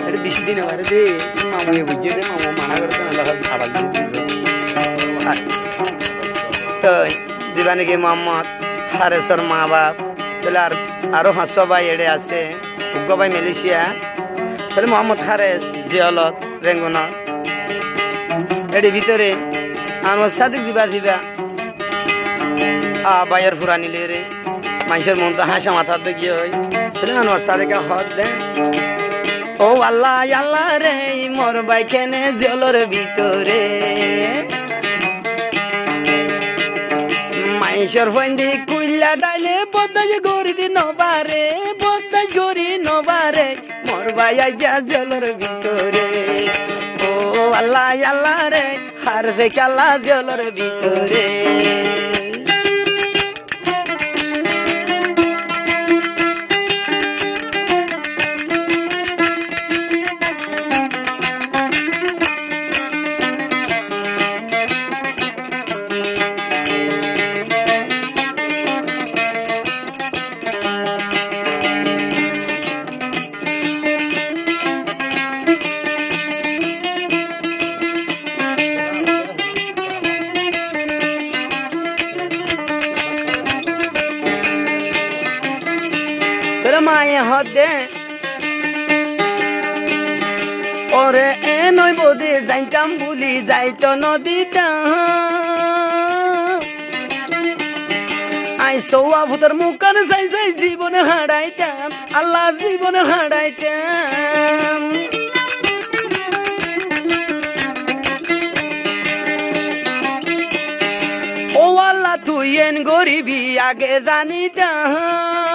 এটা 20 দিন আমার দে মামু বুঝে দে মামু মানা করতে না আবার তো দিবানিকে মোহাম্মদ হারেসর মা বাপ তাহলে আরো 500 ভাই এড়ে আছে উগ্র ভাই মালয়েশিয়া তাহলে মোহাম্মদ হারেস জিয়ালত রেঙ্গুনা এর ভিতরে আমার সাদিক দিবা বাইয়ের ফুরা নিলে রে মানুষের মন তো হাসা মাথা তো গিয়ে হয় তাহলে আমার সাদিকা হদ দে ও আল্লাহ আল্লাহ রে মোর ভাই কেনে জলের ভিতরে মাইশর ফন্দি কুইল্লা ডাইলে বদাস গরি দি নবারে বদাস গরি নবারে মোর ভাই আইয়া জলের ভিতরে ও আল্লাহ আল্লাহ রে হার ফে কালা জলের ভিতরে মায়ে হদে ওরে এ নই বোধে যাইতাম বুলি যাইতো নদীটা আই সৌয়া ভূতর মুখান যাই যাই জীবনে হারাইতাম আল্লাহ জীবনে হারাইতাম ও আল্লাহ তুই এন গরিবি আগে জানিতাম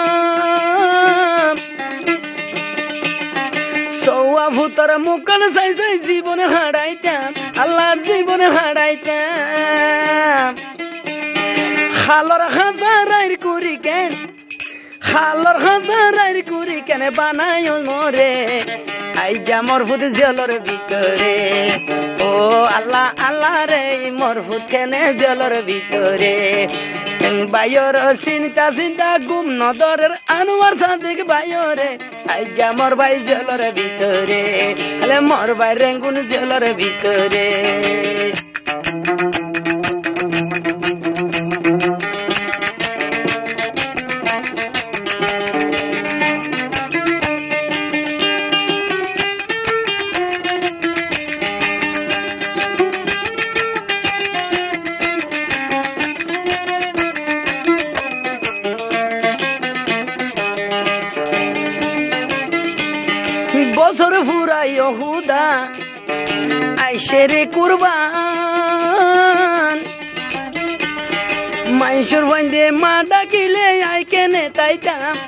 সৌয়া ভূতর মুখান যাই যাই জীবনে হারাইতাম আল্লাহ জীবনে হারাইতাম খালর হাজার করি কেন খালর হাজার করি কেন বানায় মরে আইজা মরফুত জলের ভিতরে ও আল্লাহ আল্লাহ রে মরফুত কেনে জলের ভিতরে বাইর চিন্তা চিন্তা গুম নদরের আনোয়ার সাদিক বাইরে আইজা মোর ভাই জলের ভিতরে আলে মোর ভাই রেঙ্গুন জলের ভিতরে বছর ফুরাই হুদা আইসে রে কুরবান মাইসুর বন্ধে মা ডাকিলে আই কেনে তাইতাম